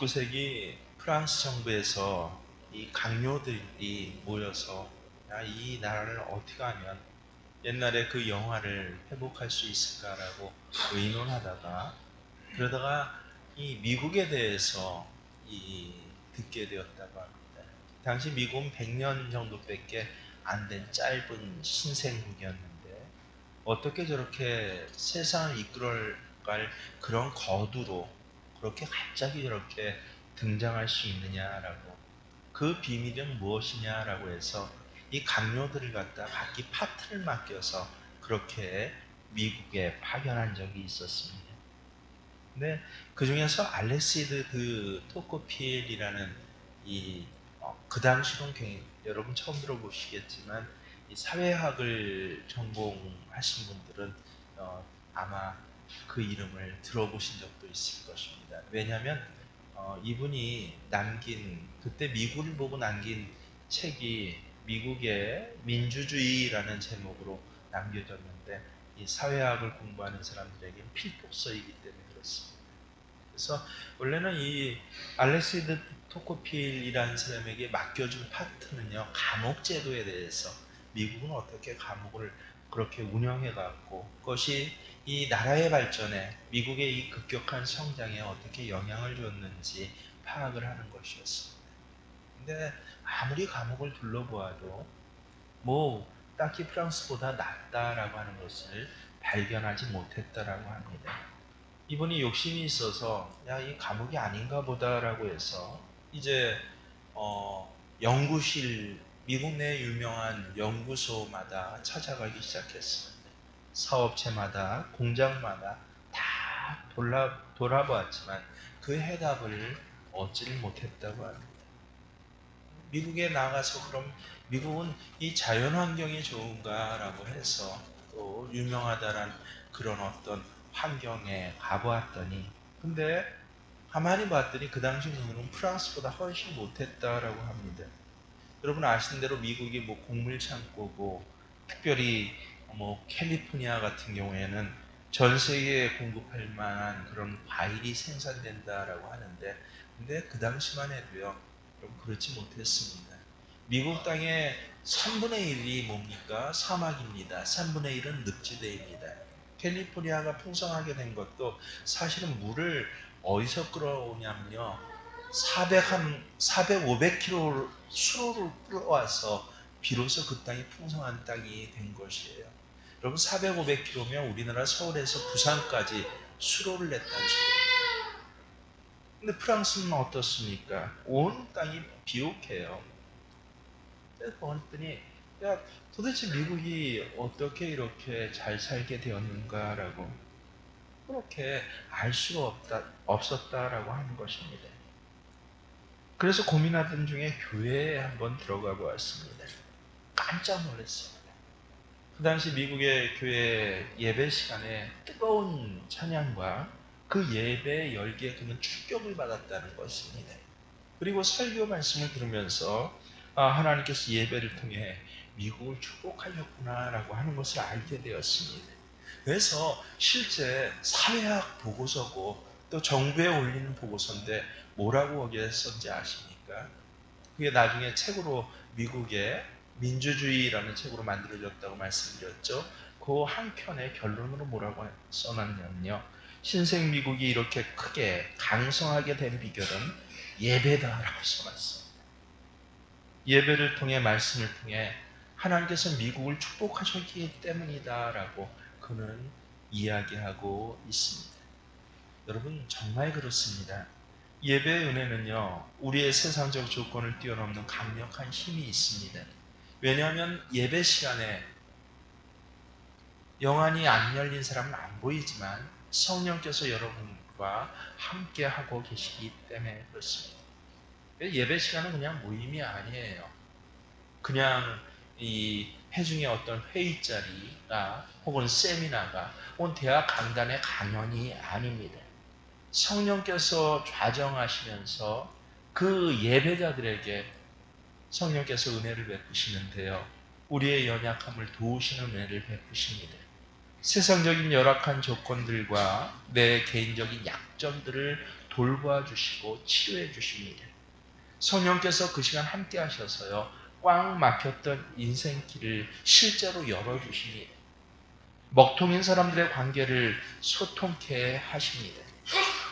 19세기 프랑스 정부에서 이 강요들이 모여서 이 나라를 어떻게 하면 옛날에 그 영화를 회복할 수 있을까라고 의논하다가 그러다가 이 미국에 대해서 듣게 되었다고 합니다. 당시 미국은 100년 정도밖에 안 된 짧은 신생국이었는데 어떻게 저렇게 세상을 이끌어갈 그런 거두로 그렇게 갑자기 저렇게 등장할 수 있느냐라고, 그 비밀은 무엇이냐라고 해서 이 강요들을 갖다 각기 파트를 맡겨서 그렇게 미국에 파견한 적이 있었습니다. 근데 그 중에서 알렉시드 토코필이라는 그 당시로는 여러분 처음 들어보시겠지만 이 사회학을 전공하신 분들은 아마 그 이름을 들어보신 적도 있을 것입니다. 왜냐하면 이분이 남긴, 그때 미국을 보고 남긴 책이 미국의 민주주의라는 제목으로 남겨졌는데 이 사회학을 공부하는 사람들에게 필독서이기 때문에 그렇습니다. 그래서 원래는 이 알렉시드 토코필이라는 사람에게 맡겨준 파트는요, 감옥 제도에 대해서 미국은 어떻게 감옥을 그렇게 운영해 갖고 그것이 이 나라의 발전에, 미국의 이 급격한 성장에 어떻게 영향을 줬는지 파악을 하는 것이었습니다. 근데 아무리 감옥을 둘러보아도 뭐 딱히 프랑스보다 낫다라고 하는 것을 발견하지 못했다라고 합니다. 이분이 욕심이 있어서 이 감옥이 아닌가 보다라고 해서 이제 연구실, 미국 내 유명한 연구소마다 찾아가기 시작했습니다. 사업체마다, 공장마다 다 돌아보았지만 그 해답을 얻지를 못했다고 합니다. 미국에 나가서 그럼 미국은 이 자연환경이 좋은가라고 해서 또 유명하다란 그런 어떤 환경에 가보았더니, 근데 가만히 봤더니 그 당시 미국은 프랑스보다 훨씬 못했다라고 합니다. 여러분 아시는 대로 미국이 뭐 곡물 창고고, 특별히 뭐 캘리포니아 같은 경우에는 전 세계에 공급할 만한 그런 과일이 생산된다라고 하는데, 근데 그 당시만 해도요, 좀 그렇지 못했습니다. 미국 땅의 3분의 1이 뭡니까? 사막입니다. 3분의 1은 늪지대입니다. 캘리포니아가 풍성하게 된 것도 사실은 물을 어디서 끌어오냐면요, 500km 수로를 끌어와서 비로소 그 땅이 풍성한 땅이 된 것이에요. 여러분 500km면 우리나라 서울에서 부산까지 수로를 냈다는 소리예요. 근데 프랑스는 어떻습니까? 온 땅이 비옥해요. 그래서 봤더니 도대체 미국이 어떻게 이렇게 잘 살게 되었는가라고, 그렇게 알 수가 없었다라고 하는 것입니다. 그래서 고민하던 중에 교회에 한번 들어가 보았습니다. 깜짝 놀랐습니다. 그 당시 미국의 교회 예배 시간에 뜨거운 찬양과 그 예배의 열기에 그는 충격을 받았다는 것입니다. 그리고 설교 말씀을 들으면서 하나님께서 예배를 통해 미국을 축복하셨구나라고 하는 것을 알게 되었습니다. 그래서 실제 사회학 보고서고 또 정부에 올리는 보고서인데 뭐라고 거기에 썼는지 아십니까? 그게 나중에 책으로 미국의 민주주의라는 책으로 만들어졌다고 말씀드렸죠. 그 한 편의 결론으로 뭐라고 써놨냐면요, 신생 미국이 이렇게 크게 강성하게 된 비결은 예배다라고 써놨습니다. 예배를 통해, 말씀을 통해 하나님께서 미국을 축복하셨기 때문이다라고 그는 이야기하고 있습니다. 여러분 정말 그렇습니다. 예배의 은혜는요, 우리의 세상적 조건을 뛰어넘는 강력한 힘이 있습니다. 왜냐하면 예배 시간에 영안이 안 열린 사람은 안 보이지만 성령께서 여러분과 함께 하고 계시기 때문에 그렇습니다. 예배 시간은 그냥 모임이 아니에요. 그냥 이 회중의 어떤 회의자리가 혹은 세미나가 온 대학 강단의 강연이 아닙니다. 성령께서 좌정하시면서 그 예배자들에게 성령께서 은혜를 베푸시는데요, 우리의 연약함을 도우시는 은혜를 베푸십니다. 세상적인 열악한 조건들과 내 개인적인 약점들을 돌봐주시고 치유해 주십니다. 성령께서 그 시간 함께 하셔서요, 꽉 막혔던 인생길을 실제로 열어주십니다. 먹통인 사람들의 관계를 소통케 하십니다.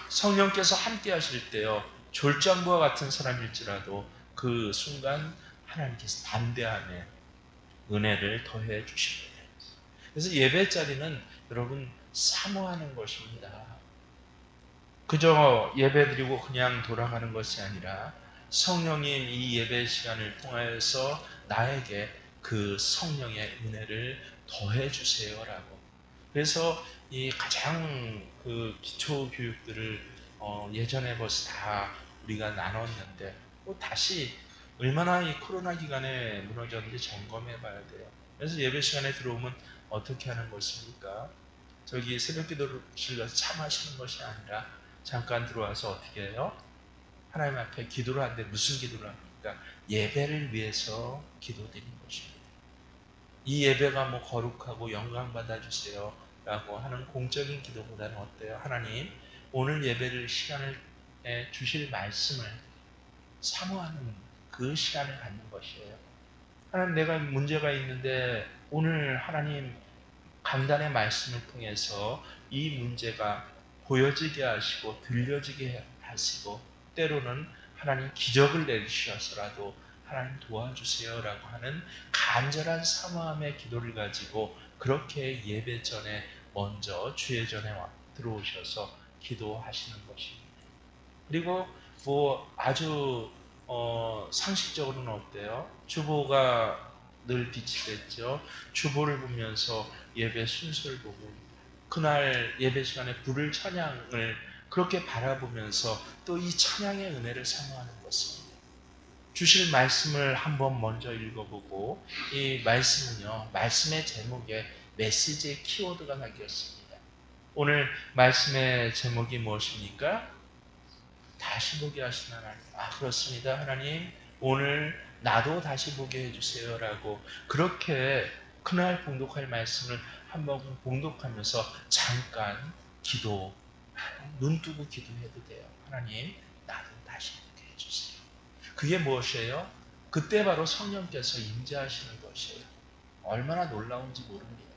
성령께서 함께 하실 때요, 졸장부와 같은 사람일지라도 그 순간 하나님께서 담대함에 은혜를 더해 주십니다. 그래서 예배 자리는 여러분 사모하는 것입니다. 그저 예배 드리고 그냥 돌아가는 것이 아니라 성령님 이 예배 시간을 통하여서 나에게 그 성령의 은혜를 더해 주세요라고. 그래서 이 가장 그 기초 교육들을 예전에 벌써 다 우리가 나눴는데 또 다시 얼마나 이 코로나 기간에 무너졌는지 점검해 봐야 돼요. 그래서 예배 시간에 들어오면 어떻게 하는 것입니까? 저기 새벽 기도실 가서 참하시는 것이 아니라 잠깐 들어와서 어떻게 해요? 하나님 앞에 기도를 하는데 무슨 기도를 합니까? 예배를 위해서 기도드리는 것입니다. 이 예배가 뭐 거룩하고 영광 받아주세요 라고 하는 공적인 기도보다는 어때요? 하나님 오늘 예배를 시간을 주실 말씀을 사모하는 그 시간을 갖는 것이에요. 하나님 내가 문제가 있는데 오늘 하나님 강단의 말씀을 통해서 이 문제가 보여지게 하시고 들려지게 하시고 때로는 하나님 기적을 내리셔서라도 하나님 도와주세요라고 하는 간절한 사모함의 기도를 가지고 그렇게 예배 전에 먼저 주의 전에 들어오셔서 기도하시는 것입니다. 그리고 뭐 아주 상식적으로는 어때요? 주보가 늘 빛이 됐죠. 주보를 보면서 예배 순서를 보고 그날 예배 시간에 부를 찬양을 그렇게 바라보면서 또 이 찬양의 은혜를 사모하는 것입니다. 주실 말씀을 한번 먼저 읽어보고 이 말씀은요, 말씀의 제목에 메시지의 키워드가 담겼습니다. 오늘 말씀의 제목이 무엇입니까? 다시 보게 하시는 하나님. 아, 그렇습니다. 하나님, 오늘 나도 다시 보게 해주세요. 라고 그렇게 그날 봉독할 말씀을 한번 봉독하면서 잠깐 기도, 눈 뜨고 기도해도 돼요. 하나님, 나도 다시 보게 해주세요. 그게 무엇이에요? 그때 바로 성령께서 임재하시는 것이에요. 얼마나 놀라운지 모릅니다.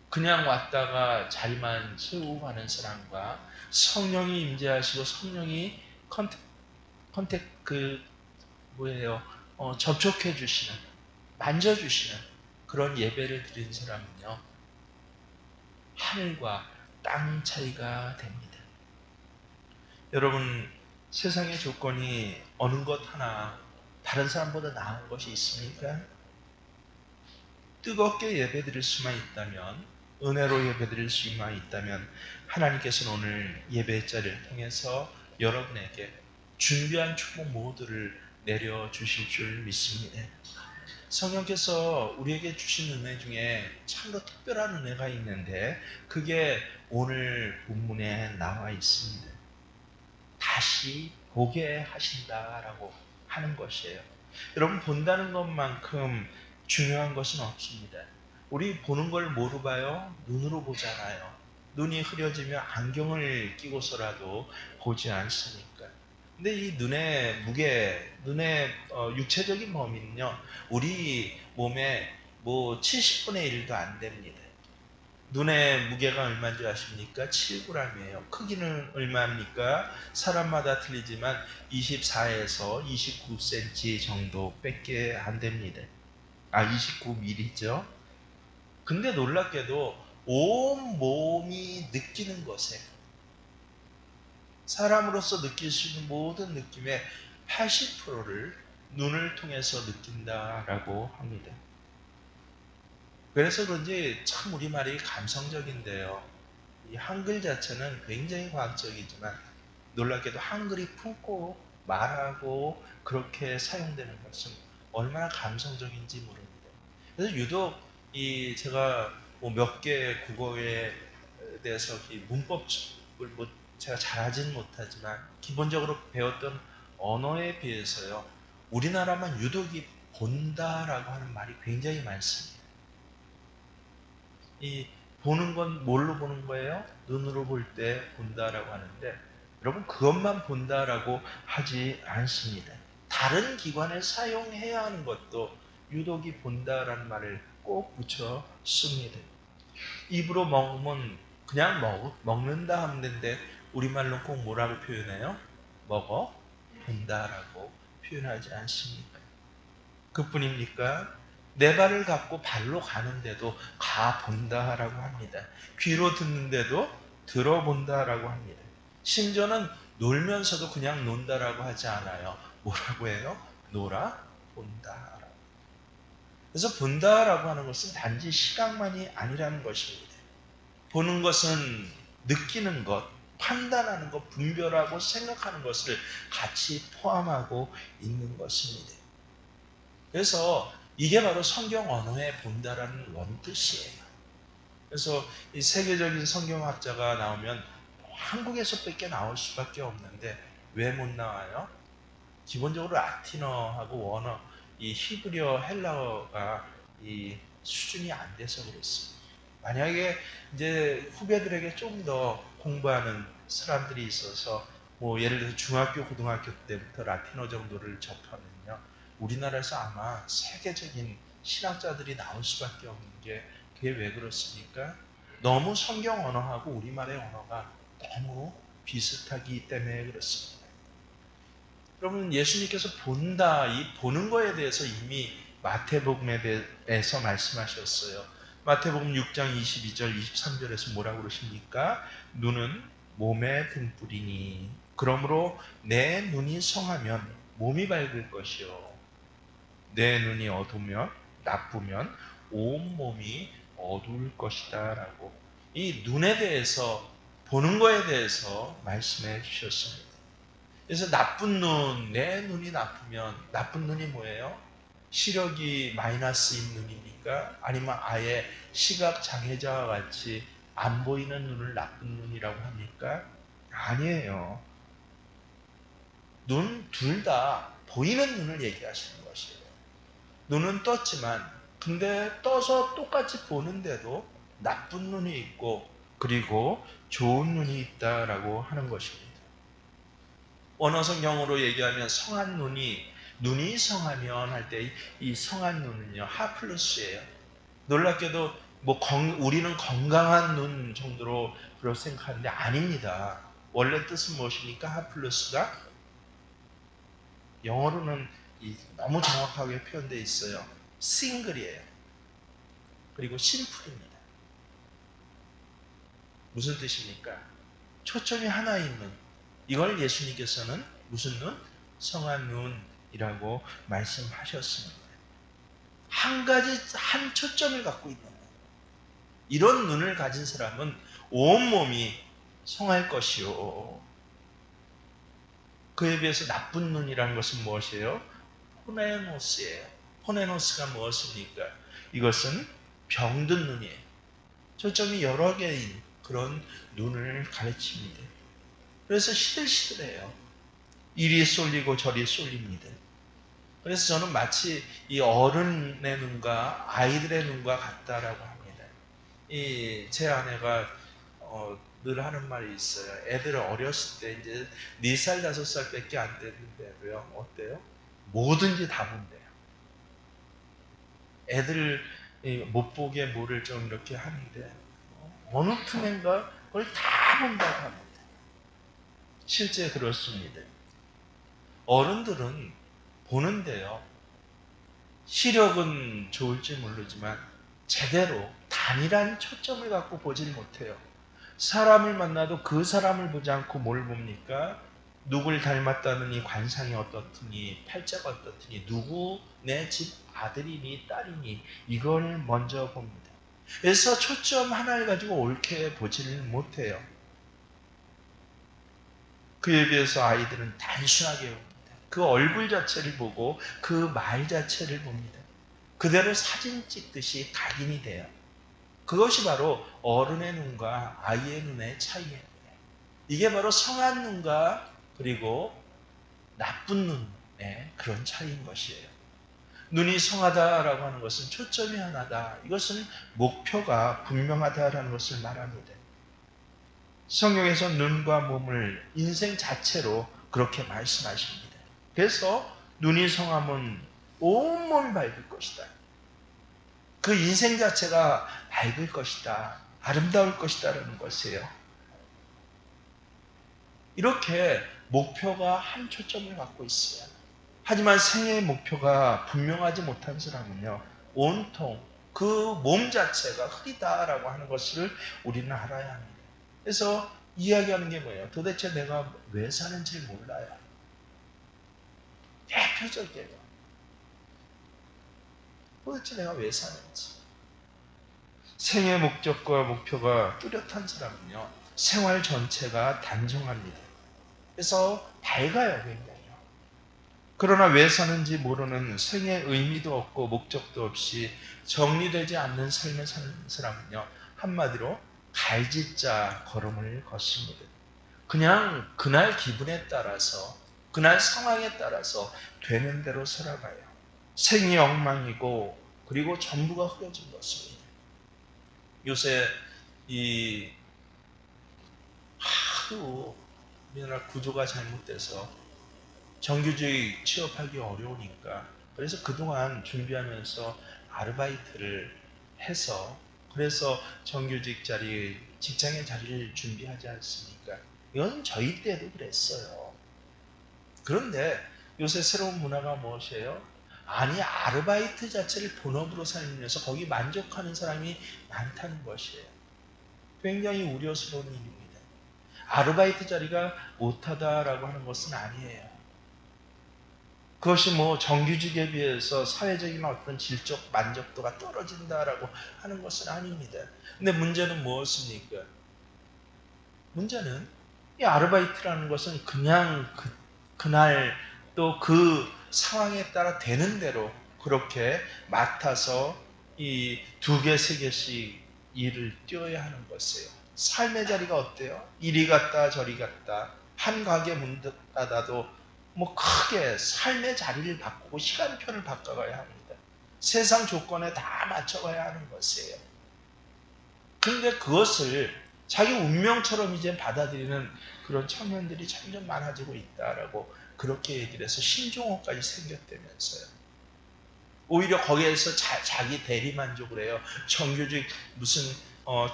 그냥 왔다가 자리만 채우고 가는 사람과 성령이 임재하시고 성령이 컨택 그 뭐예요? 접촉해 주시는, 만져 주시는 그런 예배를 드린 사람은요, 하늘과 땅 차이가 됩니다. 여러분, 세상의 조건이 어느 것 하나 다른 사람보다 나은 것이 있습니까? 뜨겁게 예배드릴 수만 있다면, 은혜로 예배드릴 수만 있다면 하나님께서는 오늘 예배 자리를 통해서 여러분에게 준비한 축복 모두를 내려주실 줄 믿습니다. 성령께서 우리에게 주신 은혜 중에 참으로 특별한 은혜가 있는데 그게 오늘 본문에 나와 있습니다. 다시 보게 하신다라고 하는 것이에요. 여러분, 본다는 것만큼 중요한 것은 없습니다. 우리 보는 걸 뭐로 봐요? 눈으로 보잖아요. 눈이 흐려지면 안경을 끼고서라도 보지 않습니까? 근데 이 눈의 무게, 눈의 육체적인 범위는요, 우리 몸의 뭐 70분의 1도 안 됩니다. 눈의 무게가 얼마인지 아십니까? 7g이에요. 크기는 얼마입니까? 사람마다 틀리지만 24에서 29cm 정도밖에 안 됩니다. 29mm죠. 근데 놀랍게도 온 몸이 느끼는 것에, 사람으로서 느낄 수 있는 모든 느낌의 80%를 눈을 통해서 느낀다라고 합니다. 그래서 그런지 참 우리말이 감성적인데요. 이 한글 자체는 굉장히 과학적이지만 놀랍게도 한글이 품고 말하고 그렇게 사용되는 것은 얼마나 감성적인지 모릅니다. 그래서 유독 이 제가 뭐 몇 개 국어에 대해서 이 문법을 뭐 제가 잘하지는 못하지만 기본적으로 배웠던 언어에 비해서요, 우리나라만 유독 이 본다라고 하는 말이 굉장히 많습니다. 이 보는 건 뭘로 보는 거예요? 눈으로 볼 때 본다라고 하는데 여러분 그것만 본다라고 하지 않습니다. 다른 기관에 사용해야 하는 것도 유독이 본다라는 말을 꼭 붙여 씁니다. 입으로 먹으면 그냥 먹는다 하면 되는데 우리말로 꼭 뭐라고 표현해요? 먹어 본다라고 표현하지 않습니까? 그뿐입니까? 내 발을 갖고 발로 가는데도 가 본다라고 합니다. 귀로 듣는데도 들어본다라고 합니다. 심지어는 놀면서도 그냥 논다라고 하지 않아요. 뭐라고 해요? 놀아 본다. 그래서 본다라고 하는 것은 단지 시각만이 아니라는 것입니다. 보는 것은 느끼는 것, 판단하는 것, 분별하고 생각하는 것을 같이 포함하고 있는 것입니다. 그래서 이게 바로 성경 언어에 본다라는 원뜻이에요. 그래서 이 세계적인 성경학자가 나오면 한국에서밖에 나올 수밖에 없는데 왜 못 나와요? 기본적으로 라틴어하고 원어, 이 히브리어, 헬라어가 이 수준이 안 돼서 그렇습니다. 만약에 이제 후배들에게 좀 더 공부하는 사람들이 있어서 뭐 예를 들어서 중학교, 고등학교 때부터 라틴어 정도를 접하면요, 우리나라에서 아마 세계적인 신학자들이 나올 수밖에 없는 게 그게 왜 그렇습니까? 너무 성경 언어하고 우리말의 언어가 너무 비슷하기 때문에 그렇습니다. 여러분 예수님께서 본다, 이 보는 거에 대해서 이미 마태복음에 대해서 말씀하셨어요. 마태복음 6장 22절 23절에서 뭐라고 그러십니까? 눈은 몸의 등불이니 그러므로 내 눈이 성하면 몸이 밝을 것이요 내 눈이 어두면 나쁘면 온몸이 어두울 것이다 라고 이 눈에 대해서 보는 거에 대해서 말씀해 주셨습니다. 그래서 나쁜 눈, 내 눈이 나쁘면 나쁜 눈이 뭐예요? 시력이 마이너스인 눈입니까? 아니면 아예 시각 장애자와 같이 안 보이는 눈을 나쁜 눈이라고 합니까? 아니에요. 눈 둘 다 보이는 눈을 얘기하시는 것이에요. 눈은 떴지만 근데 떠서 똑같이 보는데도 나쁜 눈이 있고 그리고 좋은 눈이 있다라고 하는 것입니다. 원어 성경으로 얘기하면 성한 눈이 성하면 할 때 이 성한 눈은요 하플루스예요. 놀랍게도 뭐 우리는 건강한 눈 정도로 그렇게 생각하는데 아닙니다. 원래 뜻은 무엇입니까? 하플루스가 영어로는 너무 정확하게 표현되어 있어요. 싱글이에요. 그리고 심플입니다. 무슨 뜻입니까? 초점이 하나 있는 이걸 예수님께서는 무슨 눈? 성한 눈이라고 말씀하셨습니다. 한 가지 한 초점을 갖고 있는 눈. 이런 눈을 가진 사람은 온몸이 성할 것이요. 그에 비해서 나쁜 눈이라는 것은 무엇이에요? 포네노스예요. 포네노스가 무엇입니까? 이것은 병든 눈이에요. 초점이 여러 개인 그런 눈을 가르칩니다. 그래서 시들시들해요. 이리 쏠리고 저리 쏠립니다. 그래서 저는 마치 이 어른의 눈과 아이들의 눈과 같다라고 합니다. 제 아내가 늘 하는 말이 있어요. 애들 어렸을 때 이제 4살, 5살 밖에 안 됐는데도요. 어때요? 뭐든지 다 본대요. 애들 못 보게 뭐를 좀 이렇게 하는데 어느 틈엔가 그걸 다 본다고 합니다. 실제 그렇습니다. 어른들은 보는데요. 시력은 좋을지 모르지만 제대로 단일한 초점을 갖고 보질 못해요. 사람을 만나도 그 사람을 보지 않고 뭘 봅니까? 누굴 닮았다느니 관상이 어떻더니 팔자가 어떻더니 누구 내 집 아들이니 딸이니 이걸 먼저 봅니다. 그래서 초점 하나를 가지고 옳게 보지를 못해요. 그에 비해서 아이들은 단순하게 봅니다. 그 얼굴 자체를 보고 그 말 자체를 봅니다. 그대로 사진 찍듯이 각인이 돼요. 그것이 바로 어른의 눈과 아이의 눈의 차이예요. 이게 바로 성한 눈과 그리고 나쁜 눈의 그런 차이인 것이에요. 눈이 성하다라고 하는 것은 초점이 하나다. 이것은 목표가 분명하다라는 것을 말합니다. 성경에서 눈과 몸을 인생 자체로 그렇게 말씀하십니다. 그래서 눈이 성하면 온몸이 밝을 것이다. 그 인생 자체가 밝을 것이다. 아름다울 것이다라는 것이에요. 이렇게 목표가 한 초점을 갖고 있어요. 하지만 생애의 목표가 분명하지 못한 사람은요, 온통 그 몸 자체가 흐리다라고 하는 것을 우리는 알아야 합니다. 그래서 이야기하는 게 뭐예요? 도대체 내가 왜 사는지 몰라요. 대표적이에요. 도대체 내가 왜 사는지. 생애 목적과 목표가 뚜렷한 사람은요, 생활 전체가 단정합니다. 그래서 밝아요, 굉장히요. 그러나 왜 사는지 모르는 생애 의미도 없고 목적도 없이 정리되지 않는 삶을 사는 사람은요, 한마디로 갈짓자 걸음을 걷습니다. 그냥 그날 기분에 따라서, 그날 상황에 따라서 되는 대로 살아가요. 생이 엉망이고 그리고 전부가 흐려진 것입니다. 요새 이 하도 우리나라 구조가 잘못돼서 정규직 취업하기 어려우니까, 그래서 그동안 준비하면서 아르바이트를 해서, 그래서 정규직 자리, 직장의 자리를 준비하지 않습니까? 이건 저희 때도 그랬어요. 그런데 요새 새로운 문화가 무엇이에요? 아니, 아르바이트 자체를 본업으로 살면서 거기 만족하는 사람이 많다는 것이에요. 굉장히 우려스러운 일입니다. 아르바이트 자리가 못하다라고 하는 것은 아니에요. 그것이 뭐 정규직에 비해서 사회적인 어떤 질적 만족도가 떨어진다라고 하는 것은 아닙니다. 근데 문제는 무엇입니까? 문제는 이 아르바이트라는 것은 그냥 그날 또 그 상황에 따라 되는 대로 그렇게 맡아서 이 2개, 3개씩 일을 뛰어야 하는 것이에요. 삶의 자리가 어때요? 이리 갔다 저리 갔다, 한 가게 문 닫아도 뭐 크게 삶의 자리를 바꾸고 시간표를 바꿔가야 합니다. 세상 조건에 다 맞춰가야 하는 것이에요. 그런데 그것을 자기 운명처럼 이제 받아들이는 그런 청년들이 점점 많아지고 있다라고 그렇게 얘기를 해서 신종호까지 생겼다면서요. 오히려 거기에서 자기 대리만족을 해요. 정규직 무슨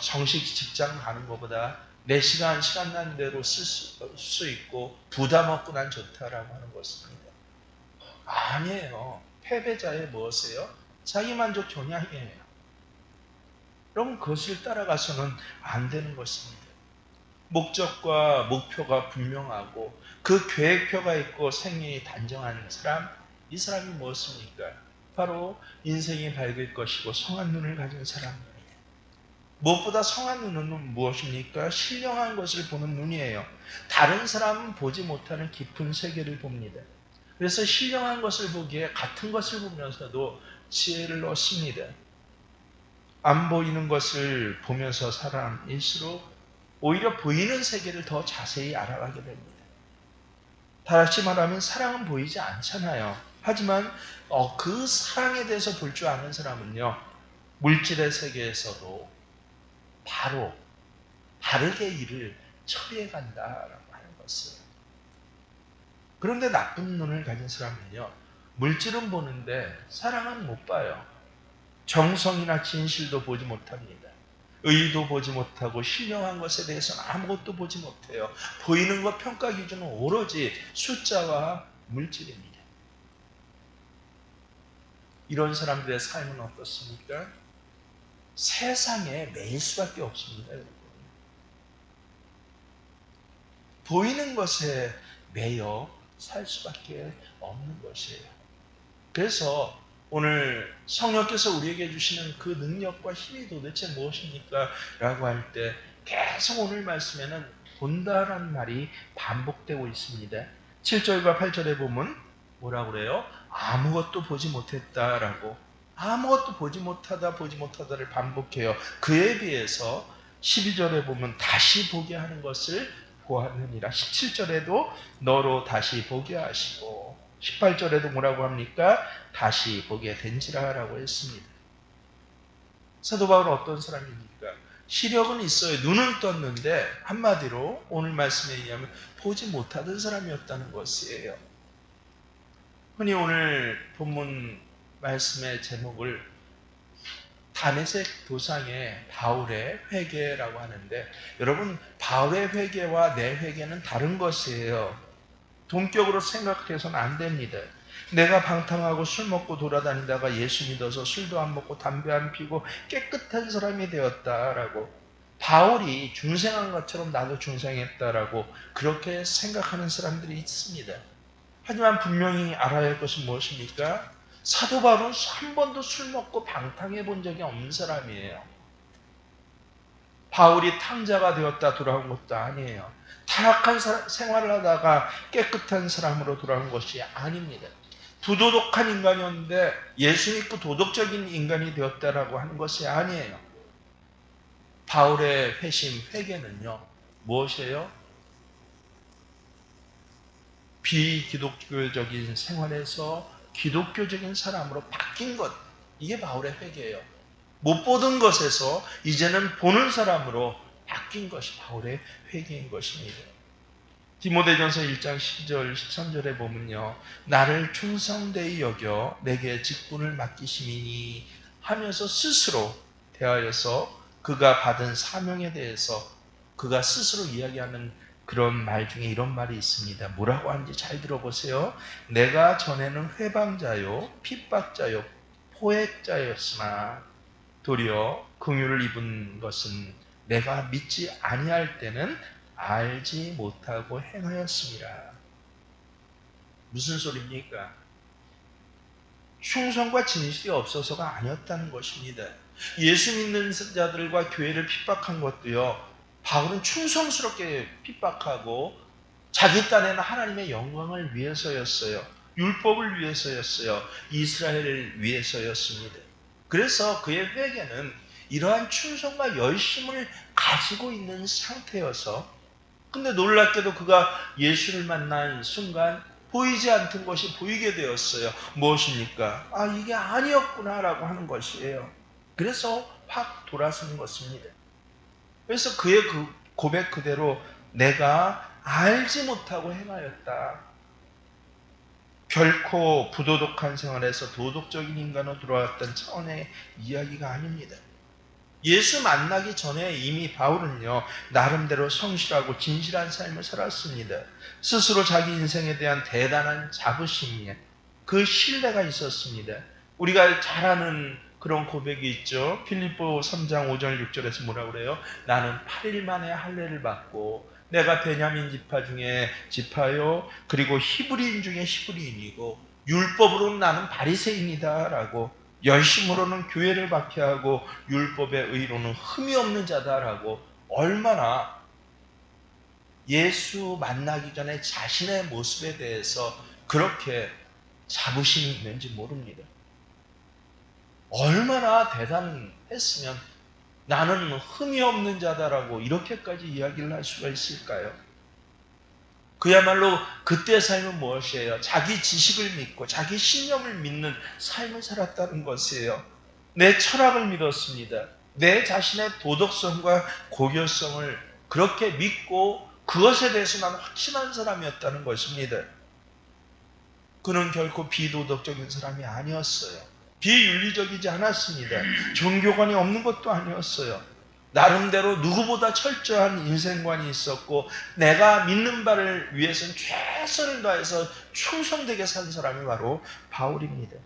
정식 직장 가는 것보다 내 시간 나는 대로 쓸 수 있고 부담 없고 난 좋다라고 하는 것입니다. 아니에요. 패배자의 무엇이에요? 자기만족 전향이에요. 여러분, 그것을 따라가서는 안 되는 것입니다. 목적과 목표가 분명하고 그 계획표가 있고 생이 단정한 사람, 이 사람이 무엇입니까? 바로 인생이 밝을 것이고 성한 눈을 가진 사람입니다. 무엇보다 성한 눈은 무엇입니까? 신령한 것을 보는 눈이에요. 다른 사람은 보지 못하는 깊은 세계를 봅니다. 그래서 신령한 것을 보기에 같은 것을 보면서도 지혜를 얻습니다. 안 보이는 것을 보면서 사람일수록 오히려 보이는 세계를 더 자세히 알아가게 됩니다. 다시 말하면 사랑은 보이지 않잖아요. 하지만 그 사랑에 대해서 볼 줄 아는 사람은요, 물질의 세계에서도 바로 다르게 일을 처리해 간다라고 하는 것을. 그런데 나쁜 눈을 가진 사람은요, 물질은 보는데 사랑은 못 봐요. 정성이나 진실도 보지 못합니다. 의도 보지 못하고 신령한 것에 대해서는 아무것도 보지 못해요. 보이는 것 평가 기준은 오로지 숫자와 물질입니다. 이런 사람들의 삶은 어떻습니까? 세상에 매일 수밖에 없습니다. 보이는 것에 매여 살 수밖에 없는 것이에요. 그래서 오늘 성령께서 우리에게 주시는 그 능력과 힘이 도대체 무엇입니까? 라고 할 때 계속 오늘 말씀에는 본다라는 말이 반복되고 있습니다. 7절과 8절에 보면 뭐라고 그래요? 아무것도 보지 못했다라고, 아무것도 보지 못하다를 반복해요. 그에 비해서 12절에 보면 다시 보게 하는 것을 보았느니라. 17절에도 너로 다시 보게 하시고, 18절에도 뭐라고 합니까? 다시 보게 된지라 라고 했습니다. 사도 바울은 어떤 사람입니까? 시력은 있어요. 눈은 떴는데 한마디로 오늘 말씀에 의하면 보지 못하던 사람이었다는 것이에요. 흔히 오늘 본문 말씀의 제목을 다메섹 도상의 바울의 회개라고 하는데, 여러분, 바울의 회개와 내 회개는 다른 것이에요. 동격으로 생각해서는 안 됩니다. 내가 방탕하고 술 먹고 돌아다니다가 예수 믿어서 술도 안 먹고 담배 안 피고 깨끗한 사람이 되었다라고, 바울이 중생한 것처럼 나도 중생했다라고 그렇게 생각하는 사람들이 있습니다. 하지만 분명히 알아야 할 것은 무엇입니까? 사도 바울은 한 번도 술 먹고 방탕해 본 적이 없는 사람이에요. 바울이 탕자가 되었다 돌아온 것도 아니에요. 타락한 생활을 하다가 깨끗한 사람으로 돌아온 것이 아닙니다. 부도덕한 인간이었는데 예수 믿고 도덕적인 인간이 되었다라고 하는 것이 아니에요. 바울의 회심, 회개는요, 무엇이에요? 비기독교적인 생활에서 기독교적인 사람으로 바뀐 것, 이게 바울의 회개예요. 못 보던 것에서 이제는 보는 사람으로 바뀐 것이 바울의 회개인 것입니다. 디모데전서 1장 12절 13절에 보면요, 나를 충성되이 여겨 내게 직분을 맡기심이니 하면서 스스로 대하여서 그가 받은 사명에 대해서 그가 스스로 이야기하는 그런 말 중에 이런 말이 있습니다. 뭐라고 하는지 잘 들어보세요. 내가 전에는 회방자요 핍박자요 포획자였으나 도리어 긍휼을 입은 것은 내가 믿지 아니할 때는 알지 못하고 행하였습니다. 무슨 소리입니까? 충성과 진실이 없어서가 아니었다는 것입니다. 예수 믿는 자들과 교회를 핍박한 것도요, 바울은 충성스럽게 핍박하고 자기 딴에는 하나님의 영광을 위해서였어요. 율법을 위해서였어요. 이스라엘을 위해서였습니다. 그래서 그의 회개는 이러한 충성과 열심을 가지고 있는 상태여서, 근데 놀랍게도 그가 예수를 만난 순간 보이지 않던 것이 보이게 되었어요. 무엇입니까? 아, 이게 아니었구나라고 하는 것이에요. 그래서 확 돌아서는 것입니다. 그래서 그의 그 고백 그대로 내가 알지 못하고 행하였다. 결코 부도덕한 생활에서 도덕적인 인간으로 돌아왔던 차원의 이야기가 아닙니다. 예수 만나기 전에 이미 바울은요, 나름대로 성실하고 진실한 삶을 살았습니다. 스스로 자기 인생에 대한 대단한 자부심에 그 신뢰가 있었습니다. 우리가 잘 아는 그런 고백이 있죠. 필립보 3장 5절 6절에서 뭐라고 그래요? 나는 8일 만에 할례를 받고 내가 베냐민 지파 중에 지파요, 그리고 히브리인 중에 히브리인이고 율법으로는 나는 바리새인이다 라고, 열심으로는 교회를 박해하고 율법의 의로는 흠이 없는 자다라고, 얼마나 예수 만나기 전에 자신의 모습에 대해서 그렇게 자부심이 있는지 모릅니다. 얼마나 대단했으면 나는 흠이 없는 자다라고 이렇게까지 이야기를 할 수가 있을까요? 그야말로 그때의 삶은 무엇이에요? 자기 지식을 믿고 자기 신념을 믿는 삶을 살았다는 것이에요. 내 철학을 믿었습니다. 내 자신의 도덕성과 고결성을 그렇게 믿고 그것에 대해서 나는 확신한 사람이었다는 것입니다. 그는 결코 비도덕적인 사람이 아니었어요. 비윤리적이지 않았습니다. 종교관이 없는 것도 아니었어요. 나름대로 누구보다 철저한 인생관이 있었고 내가 믿는 바를 위해서는 최선을 다해서 충성되게 산 사람이 바로 바울입니다.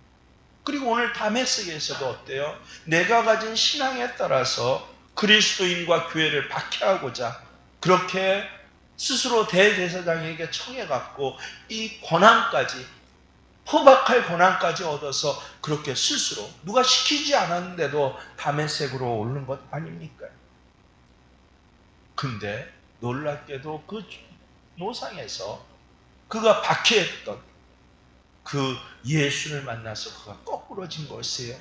그리고 오늘 다메섹에서도 어때요? 내가 가진 신앙에 따라서 그리스도인과 교회를 박해하고자 그렇게 스스로 대제사장에게 청해갖고 이 권한까지, 포박할 권한까지 얻어서 그렇게 스스로 누가 시키지 않았는데도 다메섹으로 오른 것 아닙니까? 근데 놀랍게도 그 노상에서 그가 박해했던 그 예수를 만나서 그가 거꾸러진 것이에요.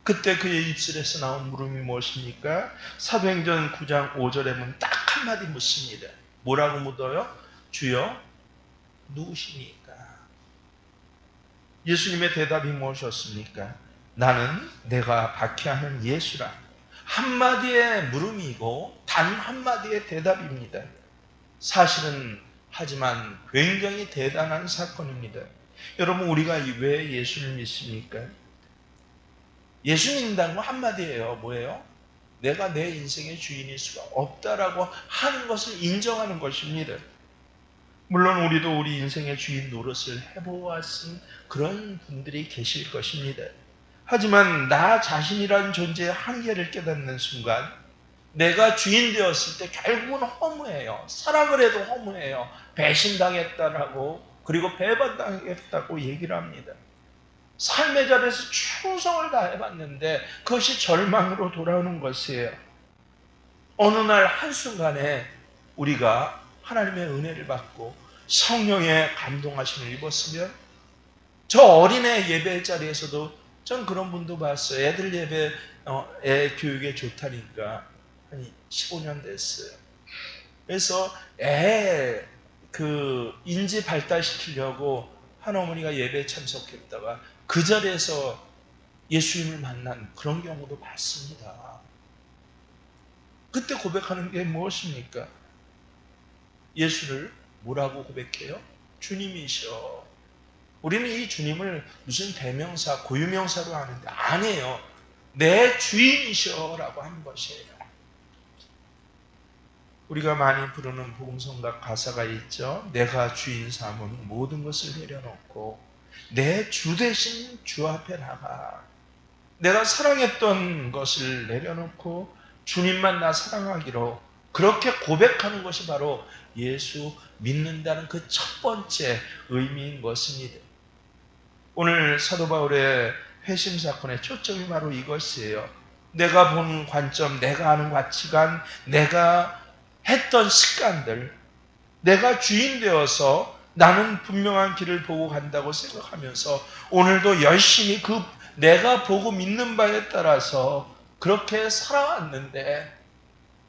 그때 그의 입술에서 나온 물음이 무엇입니까? 사도행전 9장 5절에 보면 딱 한마디 묻습니다. 뭐라고 묻어요? 주여 누구십니까? 예수님의 대답이 무엇이었습니까? 나는 내가 박해하는 예수라. 한마디의 물음이고 단 한마디의 대답입니다. 사실은 하지만 굉장히 대단한 사건입니다. 여러분, 우리가 왜 예수를 믿습니까? 예수 믿는다는 건 한마디예요. 뭐예요? 내가 내 인생의 주인일 수가 없다라고 하는 것을 인정하는 것입니다. 물론 우리도 우리 인생의 주인 노릇을 해보았은 그런 분들이 계실 것입니다. 하지만 나 자신이라는 존재의 한계를 깨닫는 순간 내가 주인 되었을 때 결국은 허무해요. 사랑을 해도 허무해요. 배신당했다라고, 그리고 배반당했다고 얘기를 합니다. 삶의 자리에서 충성을 다해봤는데 그것이 절망으로 돌아오는 것이에요. 어느 날 한순간에 우리가 하나님의 은혜를 받고 성령의 감동하심을 입었으면, 저 어린애 예배 자리에서도 전 그런 분도 봤어요. 애들 예배, 애 교육에 좋다니까 한 15년 됐어요. 그래서 인지 발달시키려고 한 어머니가 예배에 참석했다가 그 자리에서 예수님을 만난 그런 경우도 봤습니다. 그때 고백하는 게 무엇입니까? 예수를 뭐라고 고백해요? 주님이셔. 우리는 이 주님을 무슨 대명사, 고유명사로 하는데 아니에요. 내 주인이셔라고 하는 것이에요. 우리가 많이 부르는 복음성가 가사가 있죠. 내가 주인 삼은 모든 것을 내려놓고 내 주 대신 주 앞에 나가. 내가 사랑했던 것을 내려놓고 주님만 나 사랑하기로, 그렇게 고백하는 것이 바로 예수 믿는다는 그 첫 번째 의미인 것입니다. 오늘 사도 바울의 회심 사건의 초점이 바로 이것이에요. 내가 본 관점, 내가 아는 가치관, 내가 했던 습관들, 내가 주인 되어서 나는 분명한 길을 보고 간다고 생각하면서 오늘도 열심히 그 내가 보고 믿는 바에 따라서 그렇게 살아왔는데,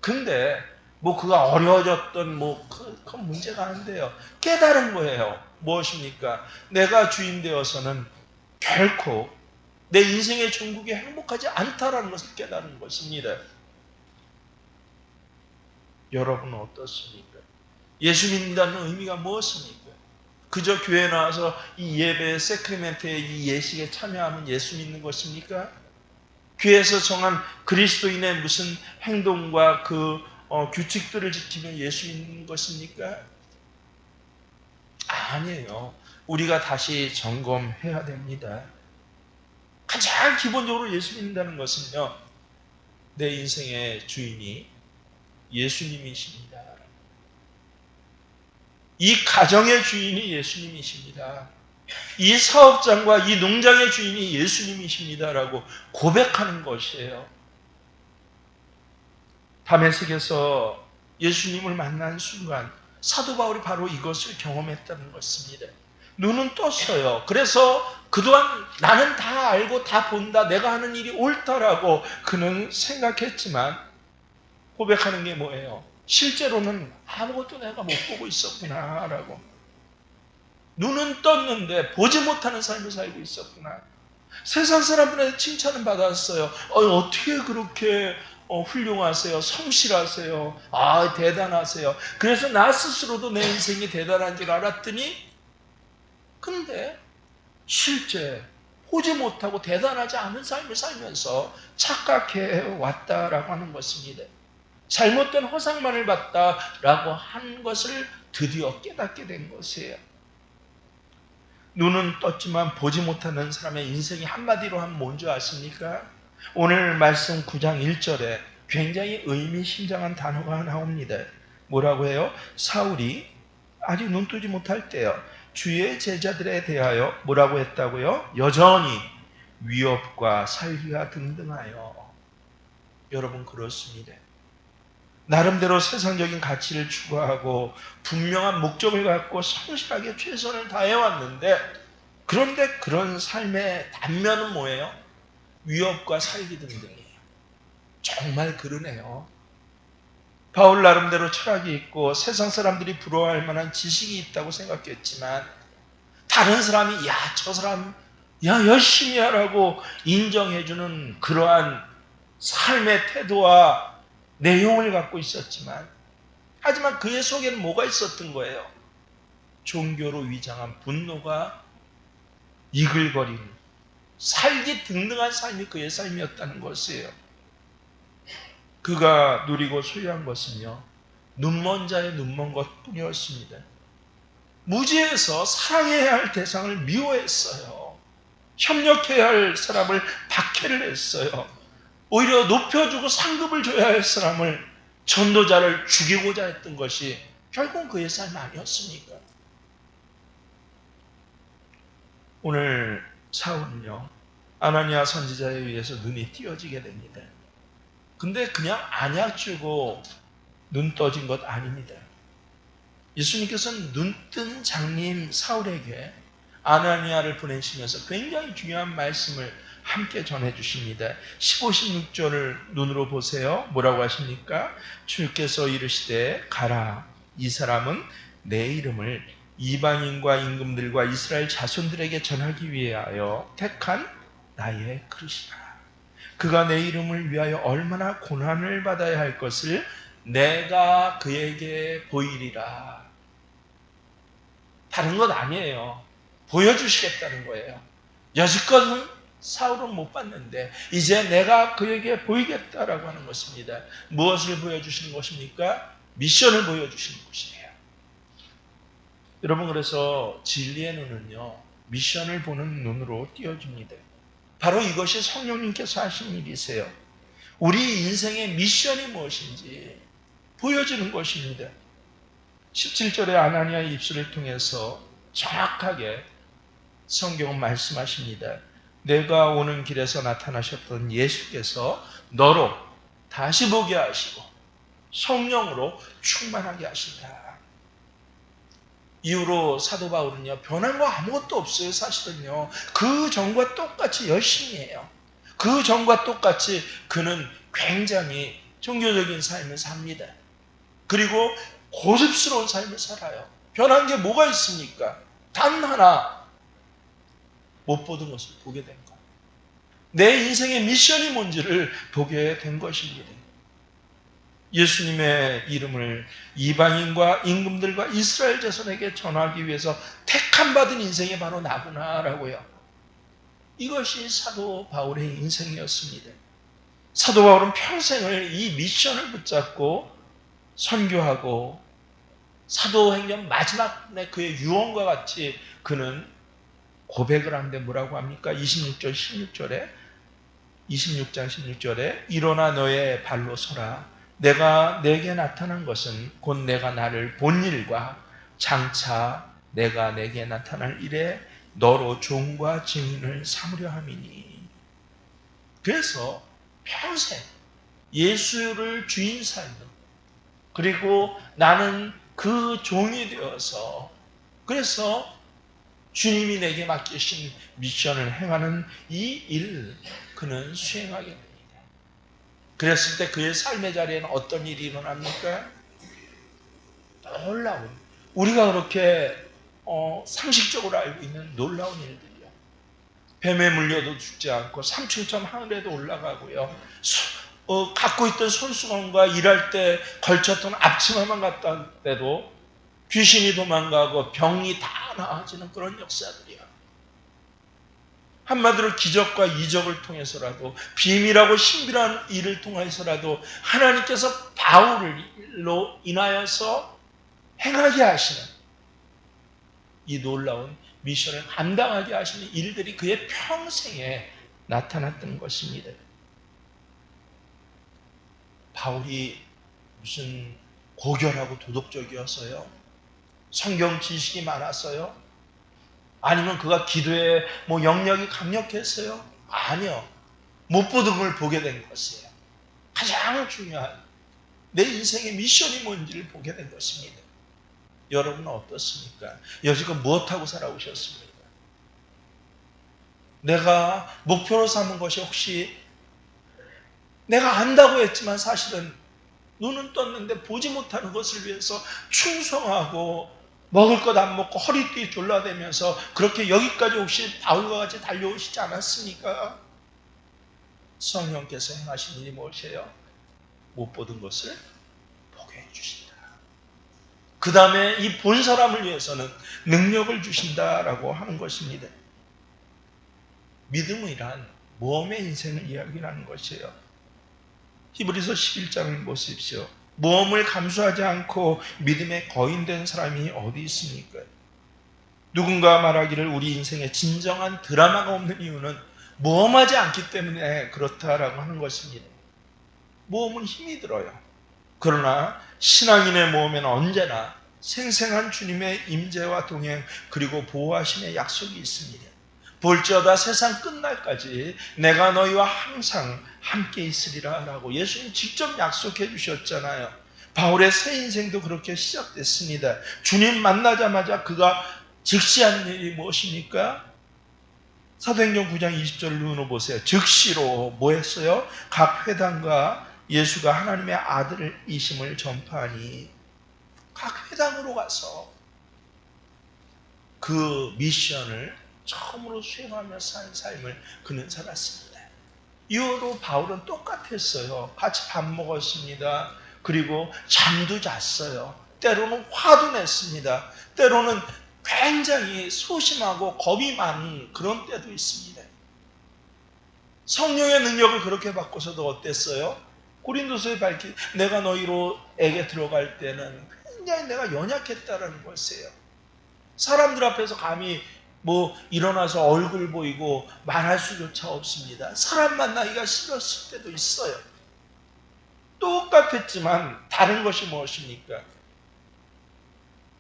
근데 그가 어려워졌던 그건 문제가 아닌데요. 깨달은 거예요. 무엇입니까? 내가 주인 되어서는 결코 내 인생의 종국이 행복하지 않다라는 것을 깨달은 것입니다. 여러분은 어떻습니까? 예수 믿는다는 의미가 무엇입니까? 그저 교회에 나와서 이 예배, 세크리멘트의 이 예식에 참여하면 예수 믿는 것입니까? 교회에서 정한 그리스도인의 무슨 행동과 규칙들을 지키면 예수 믿는 것입니까? 아니에요. 우리가 다시 점검해야 됩니다. 가장 기본적으로 예수 믿는다는 것은요, 내 인생의 주인이 예수님이십니다. 이 가정의 주인이 예수님이십니다. 이 사업장과 이 농장의 주인이 예수님이십니다라고 고백하는 것이에요. 다메섹에서 예수님을 만난 순간 사도 바울이 바로 이것을 경험했다는 것입니다. 눈은 떴어요. 그래서 그동안 나는 다 알고 다 본다, 내가 하는 일이 옳다라고 그는 생각했지만 고백하는 게 뭐예요? 실제로는 아무것도 내가 못 보고 있었구나라고. 눈은 떴는데 보지 못하는 삶을 살고 있었구나. 세상 사람들한테 칭찬을 받았어요. 어떻게 그렇게 훌륭하세요, 성실하세요, 대단하세요. 그래서 나 스스로도 내 인생이 대단한 줄 알았더니, 근데 실제 보지 못하고 대단하지 않은 삶을 살면서 착각해 왔다라고 하는 것입니다. 잘못된 허상만을 봤다라고 한 것을 드디어 깨닫게 된 것이에요. 눈은 떴지만 보지 못하는 사람의 인생이 한마디로 하면 뭔지 아십니까? 오늘 말씀 9장 1절에 굉장히 의미심장한 단어가 나옵니다. 뭐라고 해요? 사울이 아직 눈 뜨지 못할 때요, 주의 제자들에 대하여 뭐라고 했다고요? 여전히 위협과 살기가 등등하여. 여러분, 그렇습니다. 나름대로 세상적인 가치를 추구하고 분명한 목적을 갖고 성실하게 최선을 다해왔는데, 그런데 그런 삶의 단면은 뭐예요? 위협과 살기 등등이에요. 정말 그러네요. 바울 나름대로 철학이 있고 세상 사람들이 부러워할 만한 지식이 있다고 생각했지만, 다른 사람이 저 사람 열심히 하라고 인정해주는 그러한 삶의 태도와 내용을 갖고 있었지만, 하지만 그의 속에는 뭐가 있었던 거예요? 종교로 위장한 분노가 이글거리는, 살기 등등한 삶이 그의 삶이었다는 것이에요. 그가 누리고 소유한 것은요, 눈먼 자의 눈먼 것뿐이었습니다. 무지해서 사랑해야 할 대상을 미워했어요. 협력해야 할 사람을 박해를 했어요. 오히려 높여주고 상급을 줘야 할 사람을, 전도자를 죽이고자 했던 것이 결국 그의 삶 아니었습니까? 오늘 사울은요, 아나니아 선지자에 의해서 눈이 띄어지게 됩니다. 근데 그냥 안약 주고 눈 떠진 것 아닙니다. 예수님께서는 눈뜬 장님 사울에게 아나니아를 보내시면서 굉장히 중요한 말씀을 함께 전해주십니다. 15, 16절을 눈으로 보세요. 뭐라고 하십니까? 주께서 이르시되 가라. 이 사람은 내 이름을 이방인과 임금들과 이스라엘 자손들에게 전하기 위하여 택한 나의 그릇이라. 그가 내 이름을 위하여 얼마나 고난을 받아야 할 것을 내가 그에게 보이리라. 다른 것 아니에요. 보여주시겠다는 거예요. 여지껏은 사울은 못 봤는데 이제 내가 그에게 보이겠다라고 하는 것입니다. 무엇을 보여주시는 것입니까? 미션을 보여주시는 것이에요. 여러분, 그래서 진리의 눈은요, 미션을 보는 눈으로 띄어줍니다. 바로 이것이 성령님께서 하신 일이세요. 우리 인생의 미션이 무엇인지 보여주는 것입니다. 17절에 아나니아의 입술을 통해서 정확하게 성경은 말씀하십니다. 내가 오는 길에서 나타나셨던 예수께서 너로 다시 보게 하시고 성령으로 충만하게 하신다. 이후로 사도 바울은요, 변한 거 아무것도 없어요. 사실은요, 그 전과 똑같이 열심히 해요. 그 전과 똑같이 그는 굉장히 종교적인 삶을 삽니다. 그리고 고집스러운 삶을 살아요. 변한 게 뭐가 있습니까? 단 하나, 못 보던 것을 보게 된 것. 내 인생의 미션이 뭔지를 보게 된 것입니다. 예수님의 이름을 이방인과 임금들과 이스라엘 자손에게 전하기 위해서 택함 받은 인생이 바로 나구나라고요. 이것이 사도 바울의 인생이었습니다. 사도 바울은 평생을 이 미션을 붙잡고 선교하고, 사도행전 마지막에 그의 유언과 같이 그는 고백을 하는데 뭐라고 합니까? 26장 16절에 일어나 너의 발로 서라. 내가 내게 나타난 것은 곧 내가 나를 본 일과 장차 내가 내게 나타날 일에 너로 종과 증인을 삼으려 함이니. 그래서 평생 예수를 주인 삶은, 그리고 나는 그 종이 되어서, 그래서 주님이 내게 맡기신 미션을 행하는 이 일, 그는 수행하게 됩니다. 그랬을 때 그의 삶의 자리에는 어떤 일이 일어납니까? 놀라운, 우리가 그렇게 상식적으로 알고 있는 놀라운 일들이요. 뱀에 물려도 죽지 않고 3층점 하늘에도 올라가고요. 갖고 있던 손수건과 일할 때 걸쳤던 앞치마만 갖다 대도 귀신이 도망가고 병이 다 나아지는 그런 역사들이야. 한마디로 기적과 이적을 통해서라도, 비밀하고 신비한 일을 통해서라도 하나님께서 바울로 인하여서 행하게 하시는 이 놀라운 미션을 감당하게 하시는 일들이 그의 평생에 나타났던 것입니다. 바울이 무슨 고결하고 도덕적이어서요? 성경 지식이 많았어요? 아니면 그가 기도에 영역이 강력했어요? 아니요. 못 보던 걸 보게 된 것이에요. 가장 중요한 내 인생의 미션이 뭔지를 보게 된 것입니다. 여러분은 어떻습니까? 여지껏 무엇하고 살아오셨습니까? 내가 목표로 삼은 것이 혹시 내가 안다고 했지만 사실은 눈은 떴는데 보지 못하는 것을 위해서 충성하고 먹을 것 안 먹고 허리띠 졸라대면서 그렇게 여기까지 혹시 바울과 같이 달려오시지 않았습니까? 성령께서 행하신 일이 무엇이에요? 못 보던 것을 보게 해주신다. 그 다음에 이 본 사람을 위해서는 능력을 주신다라고 하는 것입니다. 믿음이란 모험의 인생을 이야기하는 것이에요. 히브리서 11장을 보십시오. 모험을 감수하지 않고 믿음의 거인된 사람이 어디 있습니까? 누군가 말하기를 우리 인생에 진정한 드라마가 없는 이유는 모험하지 않기 때문에 그렇다라고 하는 것입니다. 모험은 힘이 들어요. 그러나 신앙인의 모험에는 언제나 생생한 주님의 임재와 동행 그리고 보호하심의 약속이 있습니다. 볼지어다 세상 끝날까지 내가 너희와 항상 함께 있으리라 라고 예수님 직접 약속해 주셨잖아요. 바울의 새 인생도 그렇게 시작됐습니다. 주님 만나자마자 그가 즉시하는 일이 무엇입니까? 사도행전 9장 20절 눈으로 보세요. 즉시로 뭐 했어요? 각 회당과 예수가 하나님의 아들이심을 전파하니 각 회당으로 가서 그 미션을 처음으로 수행하며 사는 삶을 그는 살았습니다. 이후로 바울은 똑같았어요. 같이 밥 먹었습니다. 그리고 잠도 잤어요. 때로는 화도 냈습니다. 때로는 굉장히 소심하고 겁이 많은 그런 때도 있습니다. 성령의 능력을 그렇게 받고서도 어땠어요? 고린도서에 밝히 내가 너희로에게 들어갈 때는 굉장히 내가 연약했다라는 것이에요. 사람들 앞에서 감히 일어나서 얼굴 보이고 말할 수조차 없습니다. 사람 만나기가 싫었을 때도 있어요. 똑같았지만 다른 것이 무엇입니까?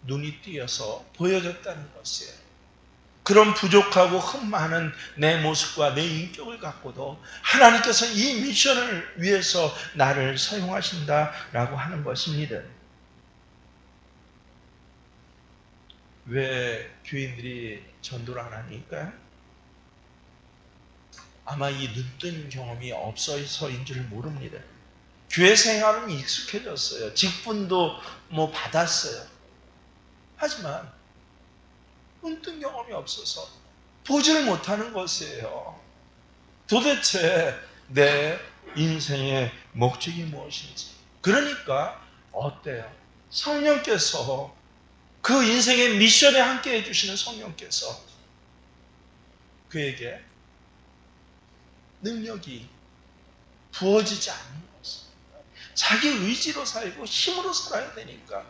눈이 띄어서 보여졌다는 것이에요. 그런 부족하고 흠 많은 내 모습과 내 인격을 갖고도 하나님께서 이 미션을 위해서 나를 사용하신다라고 하는 것입니다. 왜 교인들이 전도를 안 하니까? 아마 이 눈뜬 경험이 없어서인 줄 모릅니다. 교회 생활은 익숙해졌어요. 직분도 받았어요. 하지만 눈뜬 경험이 없어서 보지를 못하는 것이에요. 도대체 내 인생의 목적이 무엇인지. 그러니까 어때요? 성령께서 그 인생의 미션에 함께 해주시는 성령께서 그에게 능력이 부어지지 않는 것입니다. 자기 의지로 살고 힘으로 살아야 되니까.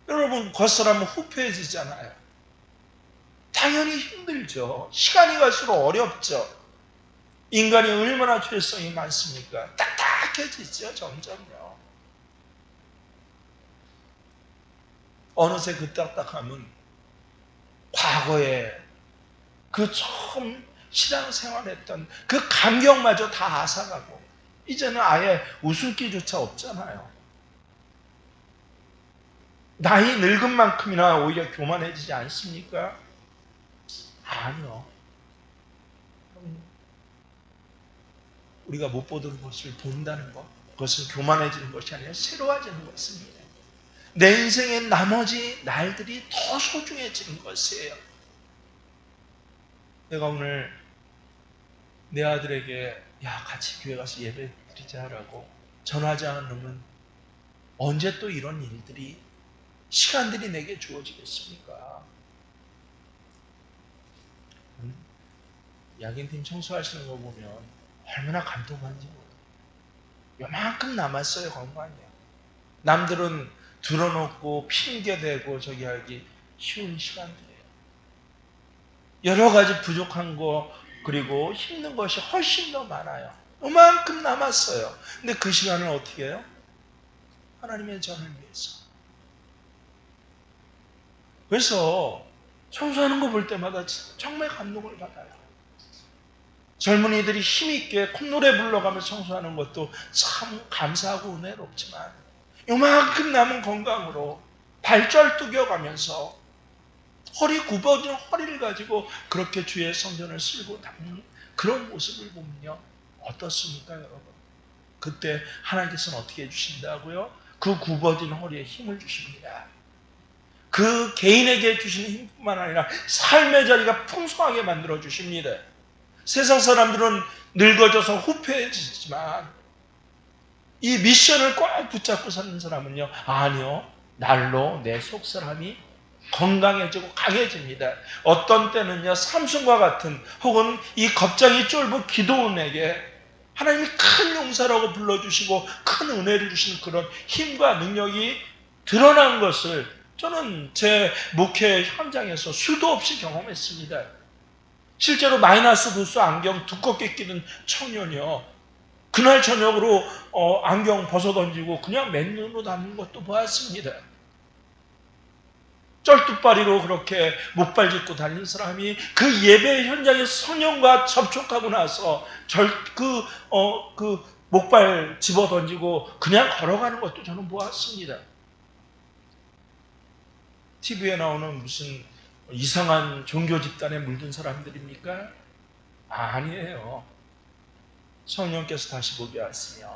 여러분 겉사람은 후패해지잖아요. 당연히 힘들죠. 시간이 갈수록 어렵죠. 인간이 얼마나 죄성이 많습니까? 딱딱해지죠, 점점요. 어느새 그 딱딱함은 과거에 그 처음 신앙생활했던 그 감격마저 다 앗아가고 이제는 아예 웃음기조차 없잖아요. 나이 늙은 만큼이나 오히려 교만해지지 않습니까? 아니요. 우리가 못 보던 것을 본다는 것, 그것은 교만해지는 것이 아니라 새로워지는 것입니다. 내 인생의 나머지 날들이 더 소중해지는 것이에요. 내가 오늘 내 아들에게 같이 교회 가서 예배 드리자라고 전하지 않으면 언제 또 이런 일들이 시간들이 내게 주어지겠습니까? 야긴팀 청소하시는 거 보면 얼마나 감동한지 모르겠어요. 요만큼 남았어요, 건강이요. 남들은 들어놓고 핑계대고 저기 하기 쉬운 시간들이에요. 여러 가지 부족한 거 그리고 힘든 것이 훨씬 더 많아요. 요만큼 남았어요. 근데 그 시간을 어떻게 해요? 하나님의 전을 위해서. 그래서 청소하는 거 볼 때마다 정말 감동을 받아요. 젊은이들이 힘있게 콧노래 불러가면서 청소하는 것도 참 감사하고 은혜롭지만 요만큼 남은 건강으로 발절뚝여가면서 허리 굽어진 허리를 가지고 그렇게 주의 성전을 쓸고 다니는 그런 모습을 보면요. 어떻습니까, 여러분? 그때 하나님께서는 어떻게 해주신다고요? 그 굽어진 허리에 힘을 주십니다. 그 개인에게 주시는 힘뿐만 아니라 삶의 자리가 풍성하게 만들어 주십니다. 세상 사람들은 늙어져서 후패해지지만 이 미션을 꽉 붙잡고 사는 사람은요, 아니요, 날로 내 속사람이 건강해지고 강해집니다. 어떤 때는요, 삼손과 같은 혹은 이 겁장이 쫄보 기도원에게 하나님이 큰 용사라고 불러주시고 큰 은혜를 주시는 그런 힘과 능력이 드러난 것을 저는 제 목회 현장에서 수도 없이 경험했습니다. 실제로 마이너스 도수 안경 두껍게 끼는 청년이요, 그날 저녁으로 안경 벗어던지고 그냥 맨눈으로 다니는 것도 보았습니다. 쩔뚝바리로 그렇게 목발 짚고 다니는 사람이 그 예배 현장에서 성령과 접촉하고 나서 그 목발 집어던지고 그냥 걸어가는 것도 저는 보았습니다. TV에 나오는 무슨 이상한 종교 집단에 물든 사람들입니까? 아니에요. 성령께서 다시 보게 하시면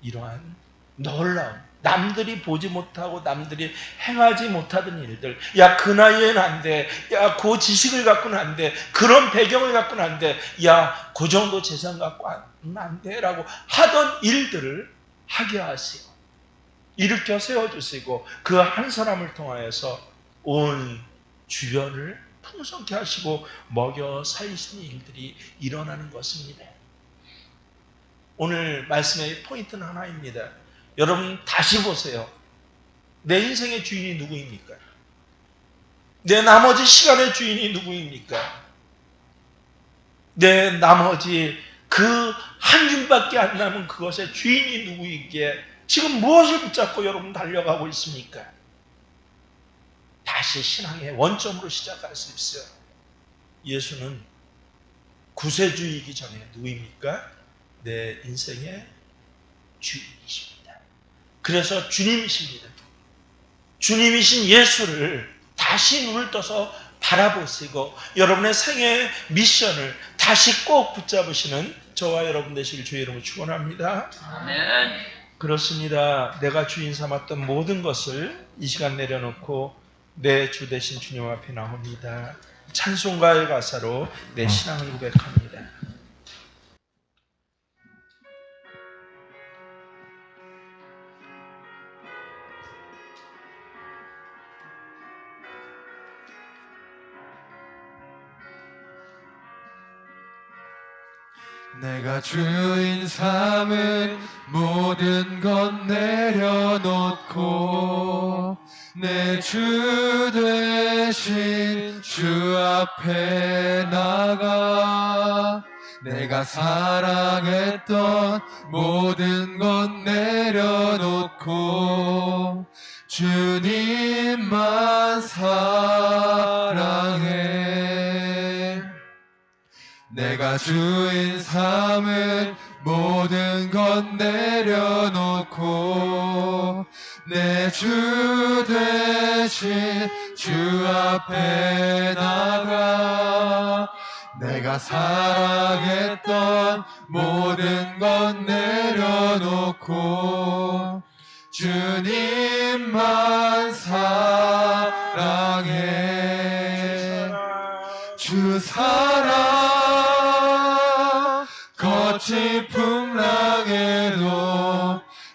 이러한 놀라운, 남들이 보지 못하고 남들이 행하지 못하던 일들, 야, 그 나이에는 안 돼, 야, 그 지식을 갖고는 안 돼, 그런 배경을 갖고는 안 돼, 야, 그 정도 재산 갖고는 안 돼 라고 하던 일들을 하게 하시고 일으켜 세워주시고 그 한 사람을 통하여서 온 주변을 풍성케 하시고 먹여 살리시는 일들이 일어나는 것입니다. 오늘 말씀의 포인트는 하나입니다. 여러분 다시 보세요. 내 인생의 주인이 누구입니까? 내 나머지 시간의 주인이 누구입니까? 내 나머지 그 한 줌밖에 안 남은 그것의 주인이 누구이기에 지금 무엇을 붙잡고 여러분 달려가고 있습니까? 다시 신앙의 원점으로 시작하십시오. 예수는 구세주이기 전에 누구입니까? 내 인생의 주인이십니다. 그래서 주님이십니다. 주님이신 예수를 다시 눈을 떠서 바라보시고 여러분의 생애의 미션을 다시 꼭 붙잡으시는 저와 여러분 되시길 주의 이름으로 축원합니다. 아멘. 그렇습니다. 내가 주인 삼았던 모든 것을 이 시간 내려놓고 내 주 되신 주님 앞에 나옵니다. 찬송가의 가사로 내 신앙을 고백합니다. 내가 주인 삼은 모든 것 내려놓고 내 주 되신 주 앞에 나가 내가 사랑했던 모든 것 내려놓고 주님만 사랑해. 내가 주인 삼은 모든 것 내려놓고 내 주 되신 주 앞에 나가 내가 사랑했던 모든 것 내려놓고 주님만 사랑해. 주 사랑 거친 풍랑에도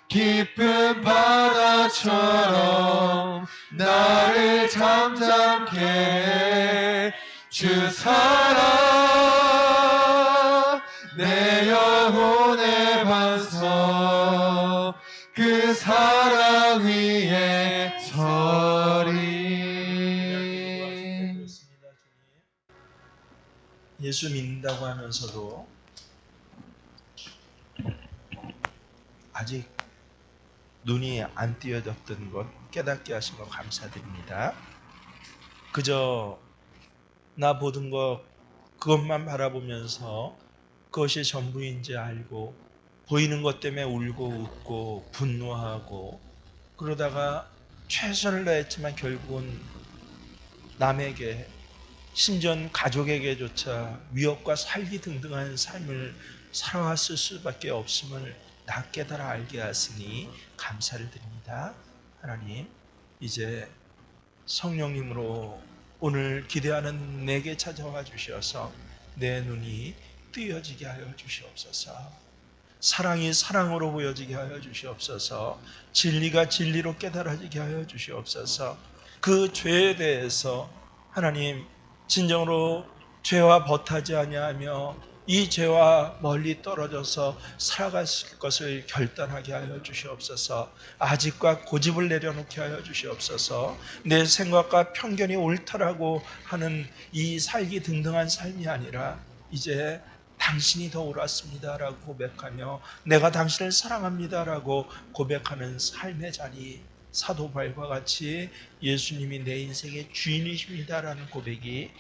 깊은 바다처럼 나를 잠잠케 해. 주 사랑 내 영혼의 반석 그 사랑 위에 서리. 예수 믿는다고 하면서도 아직 눈이 안 띄어졌던 것 깨닫게 하신 것 감사드립니다. 그저 나 보던 것 그것만 바라보면서 그것이 전부인지 알고 보이는 것 때문에 울고 웃고 분노하고 그러다가 최선을 다했지만 결국은 남에게 심지어 가족에게조차 위협과 살기 등등한 삶을 살아왔을 수밖에 없음을 나 깨달아 알게 하시니 감사를 드립니다. 하나님, 이제 성령님으로 오늘 기대하는 내게 찾아와 주셔서 내 눈이 뜨여지게 하여 주시옵소서. 사랑이 사랑으로 보여지게 하여 주시옵소서. 진리가 진리로 깨달아지게 하여 주시옵소서. 그 죄에 대해서 하나님 진정으로 죄와 버타지 아니하며 이 죄와 멀리 떨어져서 살아가실 것을 결단하게 하여 주시옵소서. 아직과 고집을 내려놓게 하여 주시옵소서. 내 생각과 편견이 옳다라고 하는 이 살기 등등한 삶이 아니라 이제 당신이 더 옳았습니다라고 고백하며 내가 당신을 사랑합니다라고 고백하는 삶의 자리, 사도 바울과 같이 예수님이 내 인생의 주인이십니다라는 고백이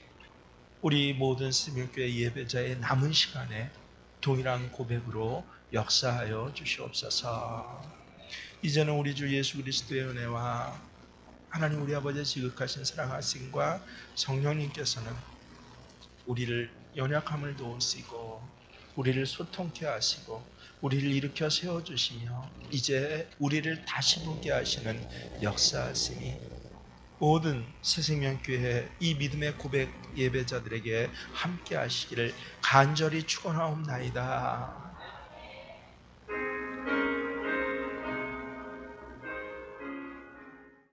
우리 모든 스미교회 예배자의 남은 시간에 동일한 고백으로 역사하여 주시옵소서. 이제는 우리 주 예수 그리스도의 은혜와 하나님 우리 아버지의 지극하신 사랑하심과 성령님께서는 우리를 연약함을 도우시고 우리를 소통케 하시고 우리를 일으켜 세워주시며 이제 우리를 다시 보게 하시는 역사하심이 모든 새생명교회 이 믿음의 고백 예배자들에게 함께 하시기를 간절히 축원하옵나이다.